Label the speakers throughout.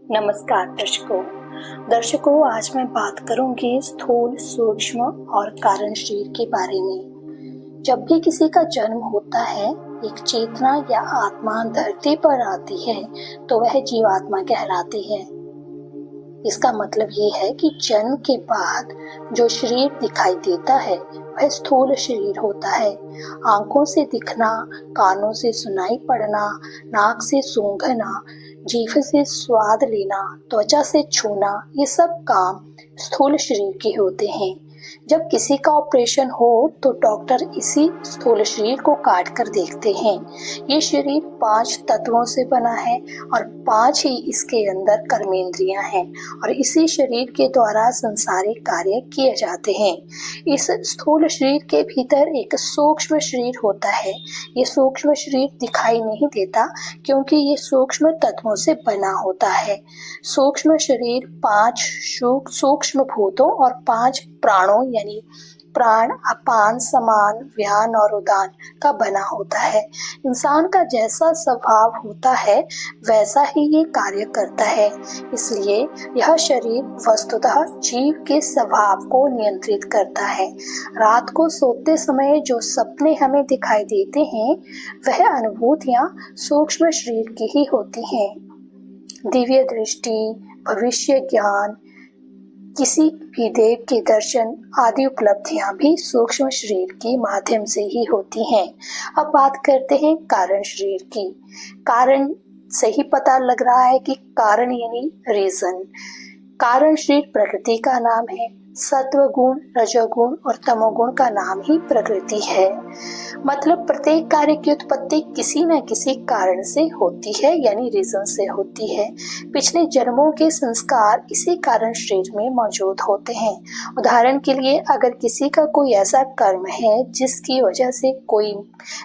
Speaker 1: नमस्कार दर्शकों, आज मैं बात करूंगी स्थूल, सूक्ष्म और कारण शरीर के बारे में। जब भी किसी का जन्म होता है, एक चेतना या आत्मा धरती पर आती है तो वह जीवात्मा कहलाती है। इसका मतलब ये है कि जन्म के बाद जो शरीर दिखाई देता है वह स्थूल शरीर होता है। आंखों से दिखना, कानों से सुनाई पड़ना, नाक से सूंघना, जीभ से स्वाद लेना, त्वचा से छूना, ये सब काम स्थूल शरीर के होते हैं। जब किसी का ऑपरेशन हो तो डॉक्टर इसी स्थूल शरीर को काट कर देखते हैं। ये शरीर 5 तत्वों से बना है और 5 ही इसके अंदर कर्मेंद्रियां हैं और इसी शरीर के द्वारा संसारिक कार्य किए जाते हैं। इस स्थूल शरीर के भीतर एक सूक्ष्म शरीर होता है। ये सूक्ष्म शरीर दिखाई नहीं देता क्योंकि ये सूक्ष्म तत्वों से बना होता है। सूक्ष्म शरीर 5 सूक्ष्म भूतों और 5 प्राणों यानी प्राण, अपान, समान, व्यान और उदान का बना होता है। इंसान का जैसा स्वभाव होता है वैसा ही ये कार्य करता है। इसलिए यह शरीर वस्तुतः जीव के स्वभाव को नियंत्रित करता है। रात को सोते समय जो सपने हमें दिखाई देते हैं वह अनुभूतियां सूक्ष्म शरीर की ही होती हैं। दिव्य दृष्टि, भविष्य ज्ञान, किसी भी देव के दर्शन आदि उपलब्धियां भी सूक्ष्म शरीर के माध्यम से ही होती हैं। अब बात करते हैं कारण शरीर की। कारण से ही पता लग रहा है कि कारण यानी रीजन। कारण शरीर प्रकृति का नाम है। सत्व गुण, रजोगुण और तमोगुण का नाम ही प्रकृति है। मतलब प्रत्येक कार्य की उत्पत्ति किसी न किसी कारण से होती है यानी रीजन से होती है। पिछले जन्मों के संस्कार इसी कारण शरीर में मौजूद होते हैं। उदाहरण के लिए अगर किसी का कोई ऐसा कर्म है जिसकी वजह से कोई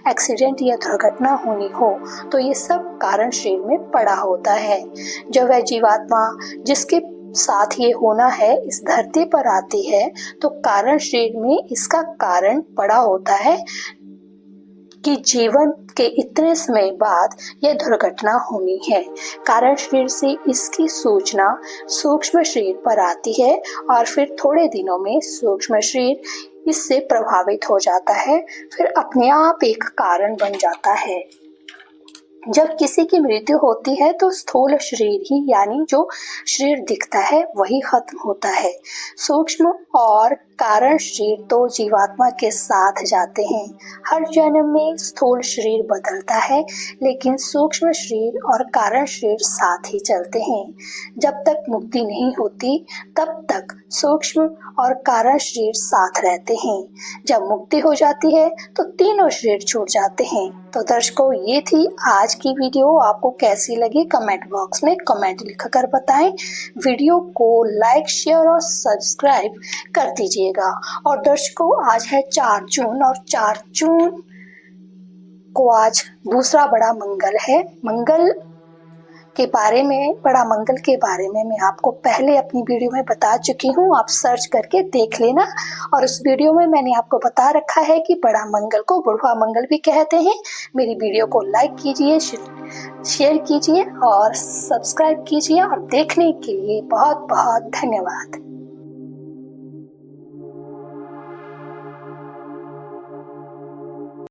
Speaker 1: एक्सीडेंट या दुर्घटना होनी हो तो ये सब कारण शरीर में पड़ा होता है। जब वह जीवात्मा जिसके साथ ये होना है इस धरती पर आती है तो कारण शरीर में इसका कारण पड़ा होता है कि जीवन के इतने समय बाद यह दुर्घटना होनी है। कारण शरीर से इसकी सूचना सूक्ष्म शरीर पर आती है और फिर थोड़े दिनों में सूक्ष्म शरीर इससे प्रभावित हो जाता है, फिर अपने आप एक कारण बन जाता है। जब किसी की मृत्यु होती है तो स्थूल शरीर ही यानी जो शरीर दिखता है वही खत्म होता है। सूक्ष्म और कारण शरीर तो जीवात्मा के साथ जाते हैं। हर जन्म में स्थूल शरीर बदलता है लेकिन सूक्ष्म शरीर और कारण शरीर साथ ही चलते हैं। जब तक मुक्ति नहीं होती तब तक सूक्ष्म और कारण शरीर साथ रहते हैं। जब मुक्ति हो जाती है तो तीनों शरीर छूट जाते हैं। तो दर्शकों, ये थी आज की वीडियो। आपको कैसी लगी कमेंट बॉक्स में कमेंट लिखकर बताएं। वीडियो को लाइक, शेयर और सब्सक्राइब कर दीजिएगा। और दर्शकों, आज है 4 जून और 4 जून को आज दूसरा बड़ा मंगल है। बड़ा मंगल के बारे में मैं आपको पहले अपनी वीडियो में बता चुकी हूँ। आप सर्च करके देख लेना। और उस वीडियो में मैंने आपको बता रखा है कि बड़ा मंगल को बुढ़वा मंगल भी कहते हैं। मेरी वीडियो को लाइक कीजिए, शेयर कीजिए और सब्सक्राइब कीजिए। और देखने के लिए बहुत बहुत धन्यवाद।